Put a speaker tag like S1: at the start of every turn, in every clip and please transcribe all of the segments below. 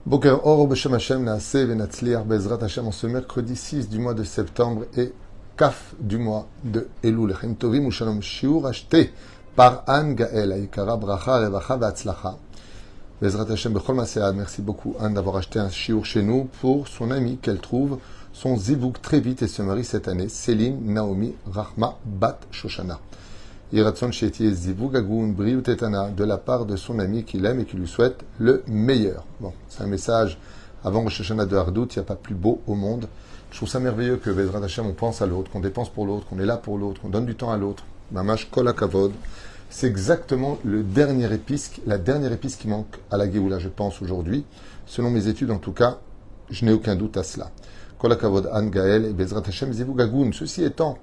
S1: Boker Or Beshem Hashem Naaseh Venatzliach Bezrat Hashem en ce mercredi 6 du mois de septembre et Kaf du mois de Elul. Lechem Tovim Ushalom Shiur acheté par Anne Gaël Aikara Bracha Revacha Vatzlacha. Bezrat Hashem Bechol Masead. Merci beaucoup Anne d'avoir acheté un shiur chez nous pour son amie qu'elle trouve son zivouk très vite et se marie cette année, Céline Naomi Rachma Bat Shoshana. Iratson Shetie Zivug Agun Briut Etana, de la part de son ami qu'il aime et qui lui souhaite le meilleur. Bon, c'est un message avant Rosh Hashanah de Hardout, il n'y a pas plus beau au monde. Je trouve ça merveilleux que Bezrat Hashem, on pense à l'autre, qu'on dépense pour l'autre, qu'on est là pour l'autre, qu'on donne du temps à l'autre. Mamash Kol HaKavod. C'est exactement la dernière épice qui manque à la Géoula, je pense, aujourd'hui. Selon mes études, en tout cas, je n'ai aucun doute à cela. Kol HaKavod, Anne Gaël et Bezrat Hashem Zivug Agun. Ceci étant,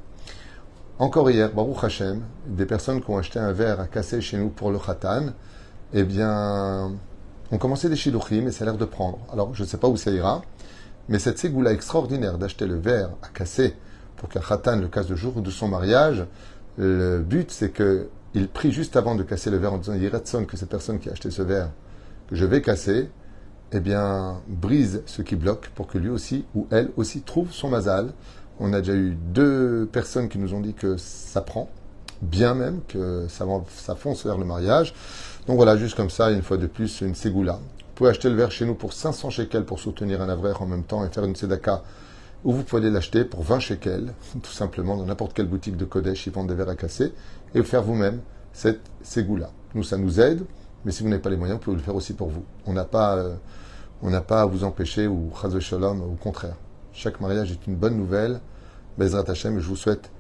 S1: encore hier, Baruch Hashem, des personnes qui ont acheté un verre à casser chez nous pour le Khatan, eh bien, ont commencé des shidduchim et ça a l'air de prendre. Alors, je ne sais pas où ça ira, mais cette ségoula extraordinaire d'acheter le verre à casser pour qu'un Khatan le casse le jour de son mariage, le but c'est qu'il prie juste avant de casser le verre en disant Yiratson, que cette personne qui a acheté ce verre, que je vais casser, eh bien, brise ce qui bloque pour que lui aussi, ou elle aussi, trouve son mazal. On a déjà eu 2 personnes qui nous ont dit que ça prend, bien même, que ça fonce vers le mariage. Donc voilà, juste comme ça, une fois de plus, une ségoula. Vous pouvez acheter le verre chez nous pour 500 shekels pour soutenir un avraire en même temps et faire une tzedaka. Ou vous pouvez l'acheter pour 20 shekels, tout simplement, dans n'importe quelle boutique de Kodesh, ils vendent des verres à casser, et faire vous-même cette ségoula. Nous, ça nous aide, mais si vous n'avez pas les moyens, vous pouvez le faire aussi pour vous. On n'a pas à vous empêcher, ou chas v'shalom, au contraire. Chaque mariage est une bonne nouvelle. Bezrat Hashem, et je vous souhaite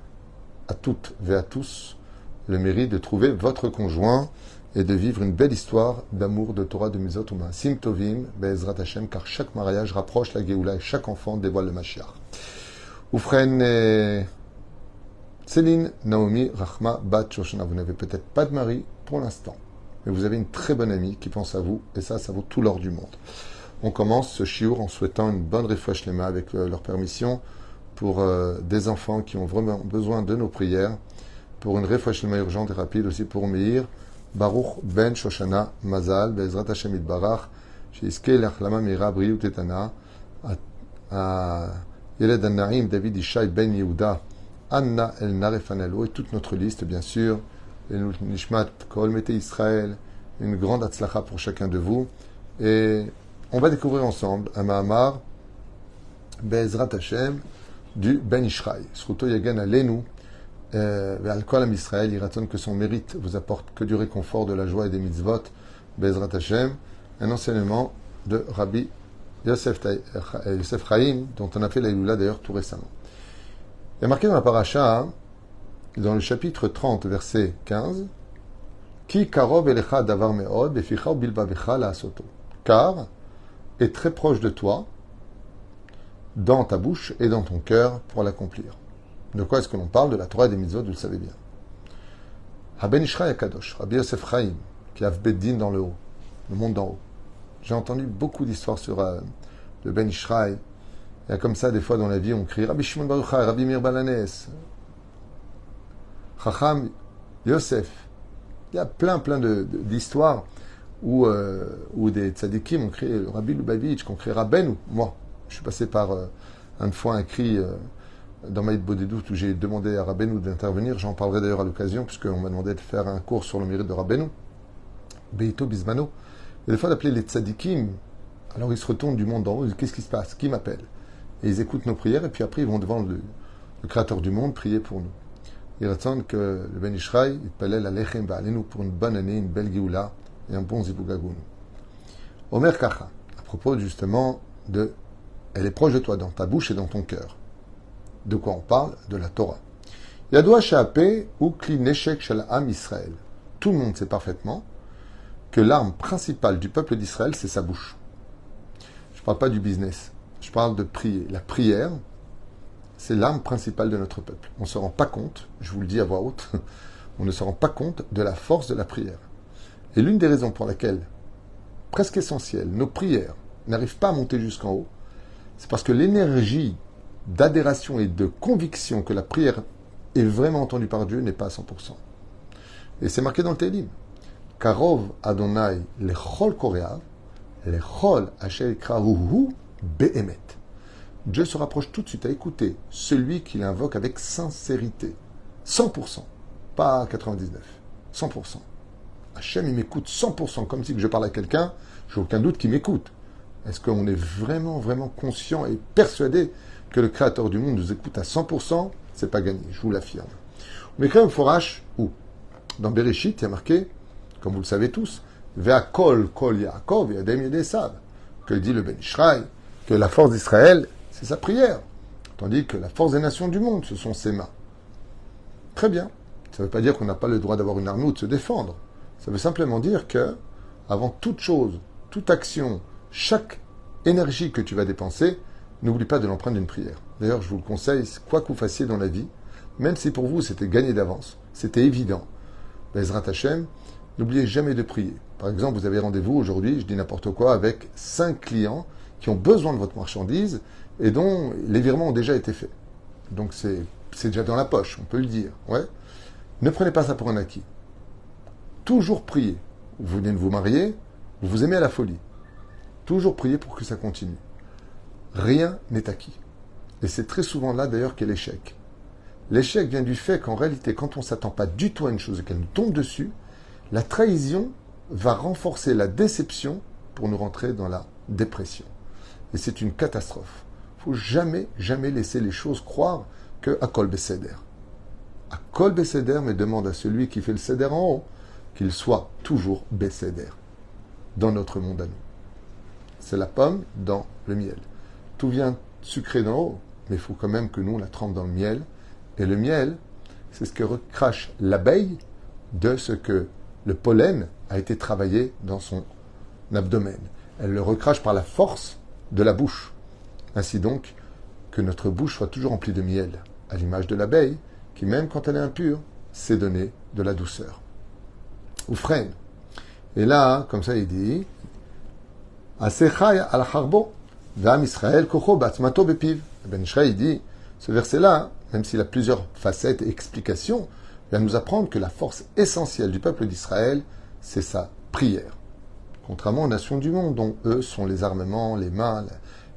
S1: à toutes et à tous le mérite de trouver votre conjoint et de vivre une belle histoire d'amour, de Torah, de Mizot Uma. Sim Tovim, Bezrat Hashem, car chaque mariage rapproche la Géoula et chaque enfant dévoile le Mashiach. Oufren Céline Naomi Rachma Bat Shoshana. Vous n'avez peut-être pas de mari pour l'instant, mais vous avez une très bonne amie qui pense à vous, et ça vaut tout l'or du monde. On commence ce shiur en souhaitant une bonne refresh lema avec leur permission pour des enfants qui ont vraiment besoin de nos prières, pour une refresh lema urgente et rapide aussi pour Meir Baruch Ben Shoshana Mazal Bezrat Hashem Itbarach Sheiske Lachlama Meira Briut Etana à Yeled Naim David Ishai Ben Yehuda Anna El Narefanelo et toute notre liste bien sûr, et Nishmat Kol Mete Israël, une grande atzlacha pour chacun de vous. Et on va découvrir ensemble un Mahamar Bezrat Hashem du Ben Ishraï. Sruto Yagan Alenu, Ve'al Kol Am Israël, il ratonne que son mérite vous apporte que du réconfort, de la joie et des mitzvot. Bezrat Hashem, un enseignement de Rabbi Yosef Chaim, dont on a fait la Iloula d'ailleurs tout récemment. Il y a marqué dans la paracha, dans le chapitre 30, verset 15, Ki karov elecha davar me'od, beficha bilbavecha la'asoto. Car est très proche de toi, dans ta bouche et dans ton cœur pour l'accomplir. De quoi est-ce que l'on parle? De la Torah et des mitzvot, vous le savez bien. Haben Ishraï Akadosh, Rabbi Yosef Chaim, qui a Beddin dans le haut, le monde d'en haut. J'ai entendu beaucoup d'histoires sur le Ben Ishraï. Il y a comme ça, des fois dans la vie, on crie Rabbi Shimon Bar Yochai, Rabbi Meir Balanes, Chacham Yosef. Il y a plein d'histoires où des tzadikim ont créé Rabbi Lubavitch, qui ont créé Rabbeinu. Moi, je suis passé par une fois un cri dans Maïd Bodedout où j'ai demandé à Rabbeinu d'intervenir. J'en parlerai d'ailleurs à l'occasion, puisqu'on m'a demandé de faire un cours sur le mérite de Rabbeinu. Beito Bismano. Et des fois d'appeler les tzadikim, alors ils se retournent du monde d'en haut, ils disent qu'est-ce qui se passe? Qui m'appelle? Et ils écoutent nos prières, et puis après ils vont devant le Créateur du monde prier pour nous. Il raconte que le Ben Ishraï, il palait la Lechem Ba'alenu pour une bonne année, une belle Géoula et un bon Zivugagoun. Omer Kacha, à propos justement de elle est proche de toi, dans ta bouche et dans ton cœur. De quoi on parle? De la Torah. Yadoua Sha'apeh ou Kli Neshek Shel Am Israël. Tout le monde sait parfaitement que l'arme principale du peuple d'Israël, c'est sa bouche. Je ne parle pas du business. Je parle de prier. La prière, c'est l'arme principale de notre peuple. On ne se rend pas compte, je vous le dis à voix haute, on ne se rend pas compte de la force de la prière. Et l'une des raisons pour laquelle, presque essentielle, nos prières n'arrivent pas à monter jusqu'en haut, c'est parce que l'énergie d'adhération et de conviction que la prière est vraiment entendue par Dieu n'est pas à 100%. Et c'est marqué dans le Télim. Karov Adonai lechol koreav, Lechol asher krahuhu be'emet. Dieu se rapproche tout de suite à écouter celui qui l'invoque avec sincérité. 100%. Pas 99. 100%. Hachem, il m'écoute 100%, comme si je parle à quelqu'un, j'ai aucun doute qu'il m'écoute. Est-ce qu'on est vraiment, vraiment conscient et persuadé que le Créateur du monde nous écoute à 100%? C'est pas gagné, je vous l'affirme. Mais quand même, Forash, où dans Bereshit, il y a marqué, comme vous le savez tous, Ve'akol kol Yaakov yadem yedesav, que dit le Ben Ishraï, que la force d'Israël, c'est sa prière, tandis que la force des nations du monde, ce sont ses mains. Très bien. Ça ne veut pas dire qu'on n'a pas le droit d'avoir une armée ou de se défendre. Ça veut simplement dire que, avant toute chose, toute action, chaque énergie que tu vas dépenser, n'oublie pas de l'empreinte d'une prière. D'ailleurs, je vous le conseille, quoi que vous fassiez dans la vie, même si pour vous c'était gagné d'avance, c'était évident, Bezrat Hashem, n'oubliez jamais de prier. Par exemple, vous avez rendez-vous aujourd'hui, je dis n'importe quoi, avec 5 clients qui ont besoin de votre marchandise et dont les virements ont déjà été faits. Donc c'est déjà dans la poche, on peut le dire. Ouais. Ne prenez pas ça pour un acquis. Toujours prier. Vous venez de vous marier, vous vous aimez à la folie. Toujours prier pour que ça continue. Rien n'est acquis. Et c'est très souvent là d'ailleurs qu'est l'échec. L'échec vient du fait qu'en réalité, quand on ne s'attend pas du tout à une chose et qu'elle nous tombe dessus, la trahison va renforcer la déception pour nous rentrer dans la dépression. Et c'est une catastrophe. Il ne faut jamais, jamais laisser les choses croire que Akol Beseder. Akol Beseder, mais demande à celui qui fait le Seder en haut qu'il soit toujours Beseder dans notre monde à nous. C'est la pomme dans le miel. Tout vient sucré d'en haut, mais il faut quand même que nous, on la trempe dans le miel. Et le miel, c'est ce que recrache l'abeille de ce que le pollen a été travaillé dans son abdomen. Elle le recrache par la force de la bouche. Ainsi donc, que notre bouche soit toujours remplie de miel, à l'image de l'abeille, qui même quand elle est impure, sait donner de la douceur. Ou freine. Et là, comme ça, il dit, Asechai al harbo, Vam Israël kocho batzmato bepiv. Ben Ishraï dit, ce verset-là, même s'il a plusieurs facettes et explications, vient nous apprendre que la force essentielle du peuple d'Israël, c'est sa prière. Contrairement aux nations du monde, dont eux sont les armements, les mains,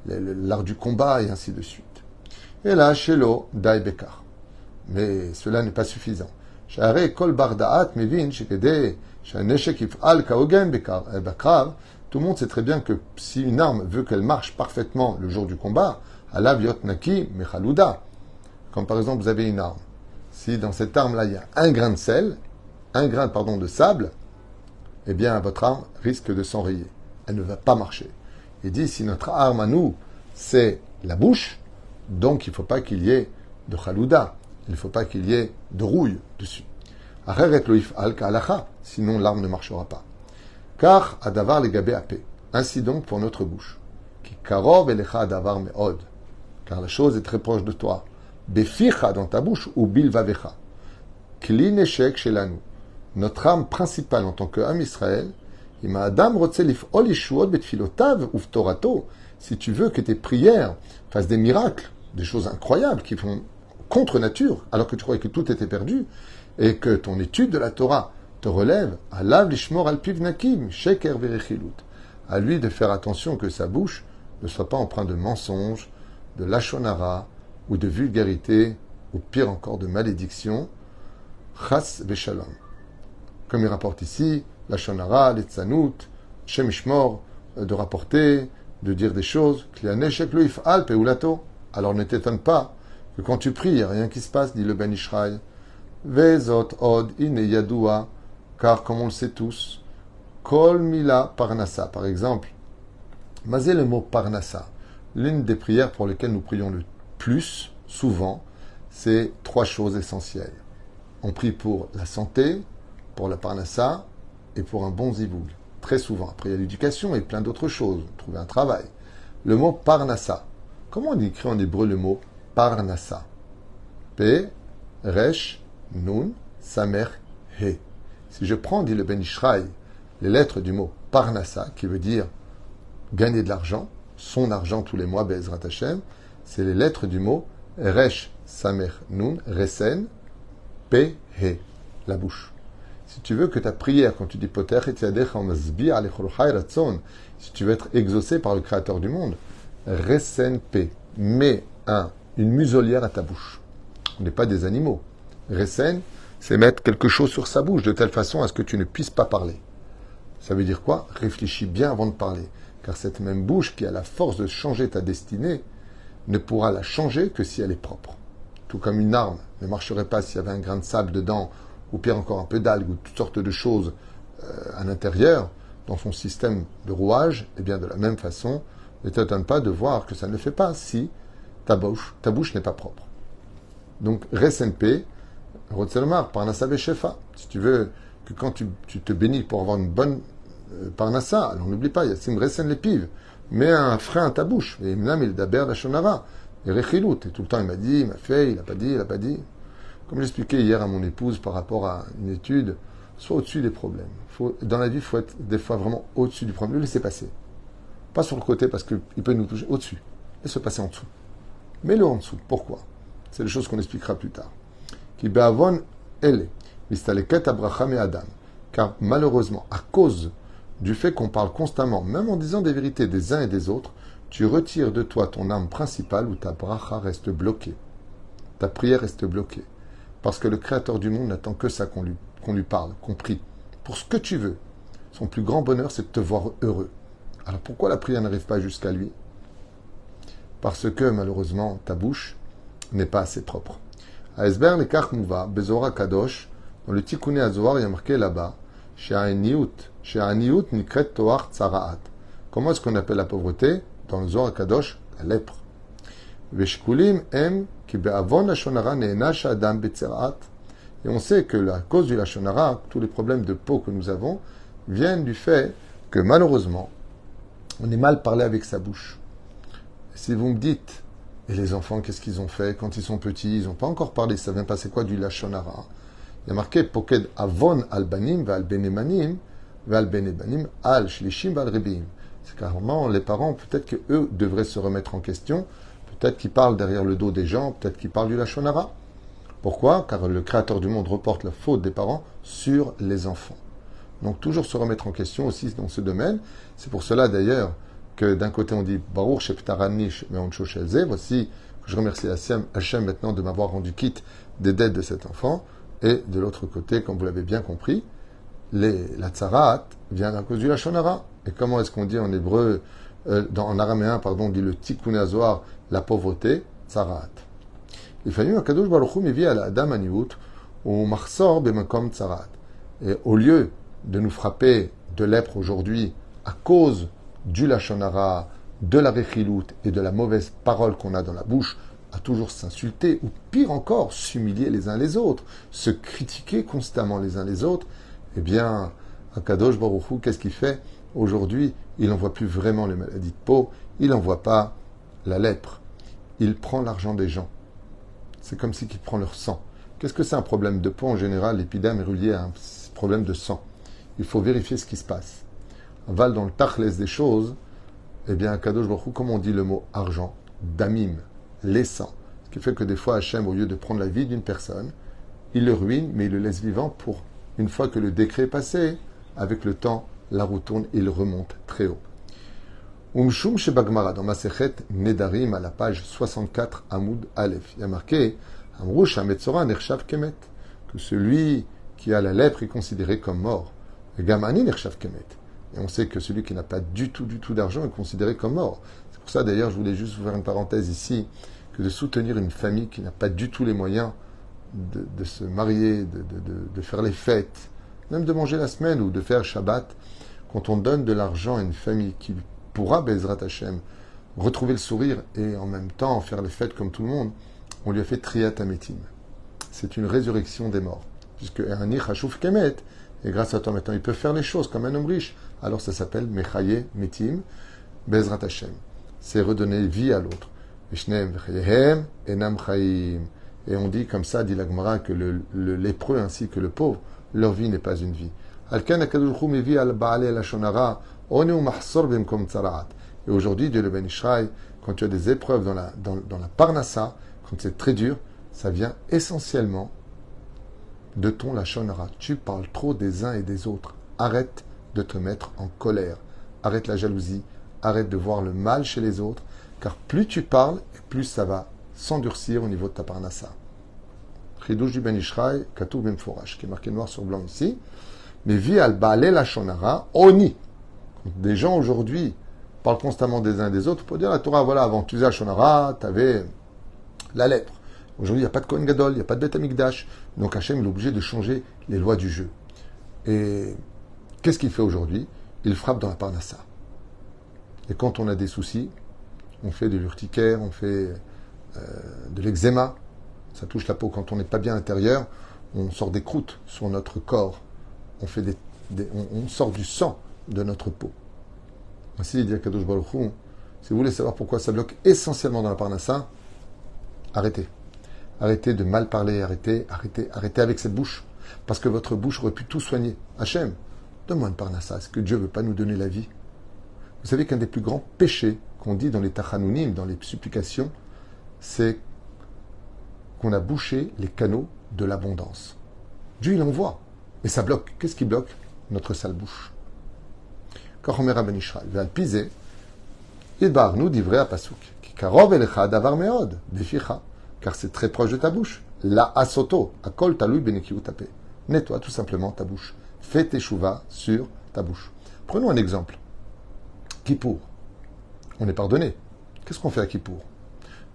S1: l'art du combat et ainsi de suite. Et là, Shelo Dai Bekar. Mais cela n'est pas suffisant. Sha'arei kol bar da'at mevin shekedei sha'neshek yif'al ka'ogen bekrav. Tout le monde sait très bien que si une arme veut qu'elle marche parfaitement le jour du combat, alav yot naki mechaluda. Comme par exemple, vous avez une arme. Si dans cette arme-là, il y a un grain de sel, de sable, eh bien, votre arme risque de s'enrayer. Elle ne va pas marcher. Il dit, si notre arme à nous, c'est la bouche, donc il ne faut pas qu'il y ait de chalouda, il ne faut pas qu'il y ait de rouille dessus. Sinon l'arme ne marchera pas. Car adavar le gabé apé. Ainsi donc pour notre bouche. Qui karov elecha adavar meod. Car la chose est très proche de toi. Beficha dans ta bouche ou bilvavecha. Kli neshek shelanu. Notre arme principale en tant qu'âme Israël, si tu veux que tes prières fassent des miracles, des choses incroyables qui font contre nature, alors que tu croyais que tout était perdu, et que ton étude de la Torah te relève, à lui de faire attention que sa bouche ne soit pas empreinte de mensonges, de lashon hara, ou de vulgarité, ou pire encore de malédiction, chas veshalom. Comme il rapporte ici, la shonara, les tzanout, shemishmor, de rapporter, de dire des choses, alors ne t'étonne pas que quand tu pries, il n'y a rien qui se passe, dit le Ben Ishraï. Vezot od ine yadua, car comme on le sait tous, kol mila parnassa, par exemple, mazé le mot parnassa, l'une des prières pour lesquelles nous prions le plus, souvent, c'est 3 choses essentielles. On prie pour la santé, pour la parnassa et pour un bon ziboug. Très souvent. Après, il y a l'éducation et plein d'autres choses. Trouver un travail. Le mot parnassa. Comment on écrit en hébreu le mot parnassa? P, resh, nun, samer, he. Si je prends, dit le Ben Ishraï, les lettres du mot parnassa, qui veut dire gagner de l'argent, son argent tous les mois, Be'ezrat Hashem, c'est les lettres du mot resh, samer, nun, resen, pe, he, la bouche. Si tu veux que ta prière, quand tu dis Poter et Tiadecha Masbi Alechol Chai Ratzon, si tu veux être exaucé par le Créateur du monde, Resen P, mets une muselière à ta bouche. On n'est pas des animaux. Resen, c'est mettre quelque chose sur sa bouche de telle façon à ce que tu ne puisses pas parler. Ça veut dire quoi? Réfléchis bien avant de parler. Car cette même bouche qui a la force de changer ta destinée ne pourra la changer que si elle est propre. Tout comme une arme ne marcherait pas s'il y avait un grain de sable dedans, ou pire encore un peu d'algues, ou toutes sortes de choses à l'intérieur, dans son système de rouage, et bien de la même façon, ne t'étonne pas de voir que ça ne le fait pas si ta bouche n'est pas propre. Donc, RSNP, Rotzelmar, Parnassa Beshefa. Si tu veux que quand tu te bénis pour avoir une bonne Parnassa, alors n'oublie pas, Yassim Resen les pives, mets un frein à ta bouche. Et Imnam, il daber la shonara. Et Rechilut. Et tout le temps, il m'a dit, il m'a fait, il n'a pas dit, il n'a pas dit. Comme j'expliquais hier à mon épouse par rapport à une étude, sois au-dessus des problèmes. Dans la vie, il faut être des fois vraiment au-dessus du problème. Le laisser passer. Pas sur le côté parce qu'il peut nous toucher. Au-dessus. Et se passer en dessous. Mets-le en dessous. Pourquoi? C'est des choses qu'on expliquera plus tard. Qui be'avon ele. Mistaleket Abraham et Adam. Car malheureusement, à cause du fait qu'on parle constamment, même en disant des vérités des uns et des autres, tu retires de toi ton âme principale où ta bracha reste bloquée. Ta prière reste bloquée. Parce que le Créateur du monde n'attend que ça qu'on lui parle, qu'on prie. Pour ce que tu veux. Son plus grand bonheur, c'est de te voir heureux. Alors pourquoi la prière n'arrive pas jusqu'à lui? Parce que malheureusement, ta bouche n'est pas assez propre. À Esber le Kachmouva, Bezora Kadosh, dans le Tikkun Azohar, il y a marqué là-bas, She'aniyut nikret toach tsaraat. Comment est-ce qu'on appelle la pauvreté? Dans le Zohar Kadosh, la lèpre. Veshkulim em ki be'avon lashonara ne'enash adam betzeraat. Et on sait que la cause du lashonara, tous les problèmes de peau que nous avons, viennent du fait que malheureusement, on est mal parlé avec sa bouche. Et si vous me dites, et les enfants, qu'est-ce qu'ils ont fait quand ils sont petits? Ils n'ont pas encore parlé. Ça vient passer quoi du lashonara? Il y a marqué Poked Avon al-Banim va al-Benemanim va al-Benebanim al-Shlishim va al-Rebim. C'est carrément les parents, peut-être qu'eux devraient se remettre en question. Peut-être qu'ils parlent derrière le dos des gens. Peut-être qu'ils parlent du lashonara. Pourquoi? Car le Créateur du monde reporte la faute des parents sur les enfants. Donc toujours se remettre en question aussi dans ce domaine. C'est pour cela d'ailleurs que d'un côté on dit Baruch Sheptaranish Meoncho Shelze. Voici que je remercie Hachem maintenant de m'avoir rendu quitte des dettes de cet enfant. Et de l'autre côté, comme vous l'avez bien compris, la tsarat vient à cause du lashonara. Et comment est-ce qu'on dit en hébreu, en araméen, pardon, on dit le tikkun hazohar, la pauvreté, tsarat. לפעמים הקדוש ברוך הוא מביא על האדם עניות ומחסור במקום צרת. Et au lieu de nous frapper de lèpre aujourd'hui à cause du lashonara, de la rechilut et de la mauvaise parole qu'on a dans la bouche, à toujours s'insulter, ou pire encore, s'humilier les uns les autres, se critiquer constamment les uns les autres, eh bien, Akadosh Baruch Hu, qu'est-ce qu'il fait? Aujourd'hui, il n'envoie plus vraiment les maladies de peau, il n'envoie pas la lèpre. Il prend l'argent des gens. C'est comme si il prend leur sang. Qu'est-ce que c'est un problème de peau? En général, l'épidème est relié à un problème de sang. Il faut vérifier ce qui se passe. Aval dans le tachles des choses, eh bien, Akadosh Baruch Hu, comment on dit le mot argent? Damim. Les sangs. Ce qui fait que des fois, Hachem, au lieu de prendre la vie d'une personne, il le ruine, mais il le laisse vivant pour, une fois que le décret est passé, avec le temps, la roue tourne et il remonte très haut. Umshum Shebagmara, dans Masechet Nedarim, à la page 64, Hamoud Aleph, il y a marqué Amrou Shametzora Nershav Kemet, que celui qui a la lèpre est considéré comme mort. Et Gamani Nershav Kemet. Et on sait que celui qui n'a pas du tout d'argent est considéré comme mort. C'est pour ça, d'ailleurs, je voulais juste vous faire une parenthèse ici, que de soutenir une famille qui n'a pas du tout les moyens de se marier, de faire les fêtes, même de manger la semaine ou de faire Shabbat, quand on donne de l'argent à une famille qui pourra, Bezrat Hashem, retrouver le sourire et en même temps faire les fêtes comme tout le monde, on lui a fait Triat Ametim. C'est une résurrection des morts. Puisque un Nichashouf Kemet, et grâce à toi maintenant, il peut faire les choses comme un homme riche. Alors ça s'appelle Mechaye Metim, Bezrat Hashem. C'est redonner vie à l'autre. Et on dit comme ça, dit la Gemara, que le lépreux ainsi que le pauvre, leur vie n'est pas une vie. Et aujourd'hui, Dieu le Ben Ishraï, quand tu as des épreuves dans la Parnassa, quand c'est très dur, ça vient essentiellement de ton lachon hara. Tu parles trop des uns et des autres. Arrête de te mettre en colère. Arrête la jalousie. Arrête de voir le mal chez les autres. Car plus tu parles, plus ça va s'endurcir au niveau de ta parnassa. Chidouj du Ben Ishraï, Katou Ben Forash, qui est marqué noir sur blanc ici. Mais vi al baalé lachon hara, oni. Des gens aujourd'hui parlent constamment des uns et des autres pour dire à la Torah, voilà, avant tu faisais lachon hara, tu avais la lettre. Aujourd'hui, il n'y a pas de Kohen Gadol, il n'y a pas de Beth Amikdash. Donc Hachem est obligé de changer les lois du jeu. Et qu'est-ce qu'il fait aujourd'hui? Il frappe dans la parnassa. Et quand on a des soucis, on fait de l'urticaire, on fait de l'eczéma. Ça touche la peau. Quand on n'est pas bien à l'intérieur, on sort des croûtes sur notre corps. On fait on sort du sang de notre peau. Ainsi, il dit à Kadosh Baruch Hu, si vous voulez savoir pourquoi ça bloque essentiellement dans la parnassa, arrêtez. Arrêtez de mal parler, arrêtez avec cette bouche. Parce que votre bouche aurait pu tout soigner. Hachem, donne-moi une parnassa. Est-ce que Dieu ne veut pas nous donner la vie? Vous savez qu'un des plus grands péchés qu'on dit dans les tachanounim, dans les supplications, c'est qu'on a bouché les canaux de l'abondance. Dieu, il envoie. Mais ça bloque. Qu'est-ce qui bloque? Notre sale bouche. Koromera ben Ishrael. Val pisé. Idbar nous divrei à Pasuk. Ki karov elecha davar meod. Beficha. Car c'est très proche de ta bouche. La asoto. Akol talui benekiu tapé. Nettoie tout simplement ta bouche. Fais tes chouvas sur ta bouche. Prenons un exemple. Kippour. On est pardonné. Qu'est-ce qu'on fait à Kippour?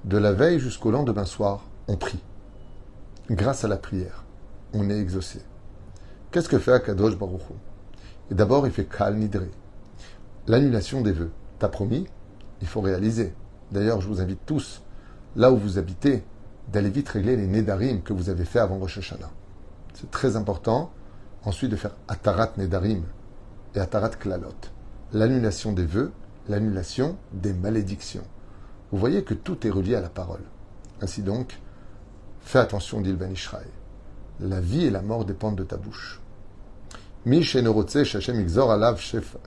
S1: De la veille jusqu'au lendemain soir, on prie. Grâce à la prière, on est exaucé. Qu'est-ce que fait Akadosh Baruch Hu? Et d'abord, il fait Kal Nidre. L'annulation des vœux. T'as promis, il faut réaliser. D'ailleurs, je vous invite tous, là où vous habitez, d'aller vite régler les Nedarim que vous avez fait avant Rosh Hashanah. C'est très important. Ensuite, de faire Atarat Nedarim et Atarat Klalot. L'annulation des vœux, l'annulation des malédictions. Vous voyez que tout est relié à la parole. Ainsi donc, fais attention, dit le Ben Ishraï. La vie et la mort dépendent de ta bouche. Mi she'enorotze sh'Hashem igzor alav shefa.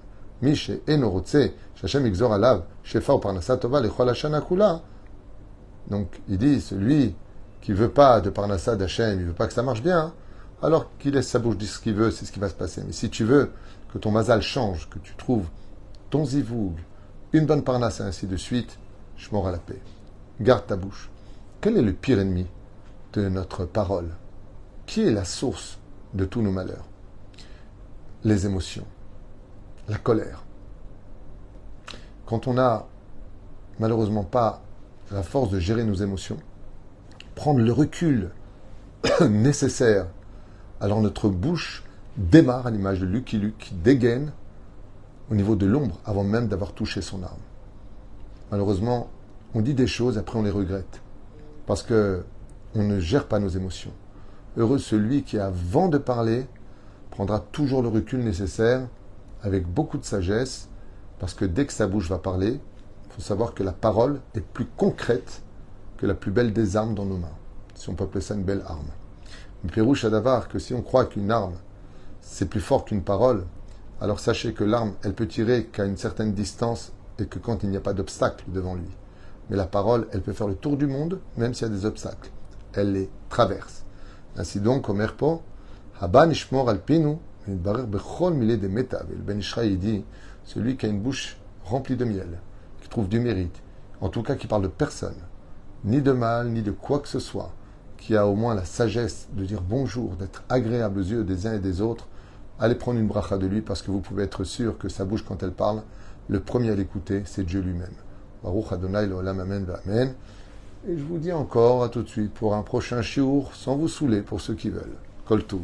S1: Mi she'enorotze sh'Hashem igzor alav shefa ou parnassa tova lechol hashana kula. Donc, il dit, celui qui veut pas de parnassa d'Hashem, il veut pas que ça marche bien, alors qu'il laisse sa bouche dire ce qu'il veut, c'est ce qui va se passer. Mais si tu veux que ton mazal change, que tu trouves ton zivoug, une bonne parnasse et ainsi de suite, je m'aurai à la paix. Garde ta bouche. Quel est le pire ennemi de notre parole? Qui est la source de tous nos malheurs? Les émotions, la colère. Quand on n'a malheureusement pas la force de gérer nos émotions, prendre le recul nécessaire, alors notre bouche démarre à l'image de Lucky Luke, qui dégaine au niveau de l'ombre avant même d'avoir touché son arme. Malheureusement, on dit des choses, après on les regrette, parce que on ne gère pas nos émotions. Heureux celui qui, avant de parler, prendra toujours le recul nécessaire, avec beaucoup de sagesse, parce que dès que sa bouche va parler, il faut savoir que la parole est plus concrète que la plus belle des armes dans nos mains, si on peut appeler ça une belle arme. Mais Pérouche Adavar, que si on croit qu'une arme, c'est plus fort qu'une parole, alors sachez que l'arme, elle peut tirer qu'à une certaine distance et que quand il n'y a pas d'obstacle devant lui. Mais la parole, elle peut faire le tour du monde, même s'il y a des obstacles. Elle les traverse. Ainsi donc, au Merpo, Haba nishmor alpinu, barer bechol milé de metav. Le Ben Ishraï dit, celui qui a une bouche remplie de miel, qui trouve du mérite, en tout cas qui parle de personne, ni de mal, ni de quoi que ce soit, qui a au moins la sagesse de dire bonjour, d'être agréable aux yeux des uns et des autres, allez prendre une bracha de lui parce que vous pouvez être sûr que sa bouche, quand elle parle, le premier à l'écouter, c'est Dieu lui-même. Baruch Adonai l'olam amen v'amen. Et je vous dis encore à tout de suite pour un prochain shiur, sans vous saouler pour ceux qui veulent. Kol Tov.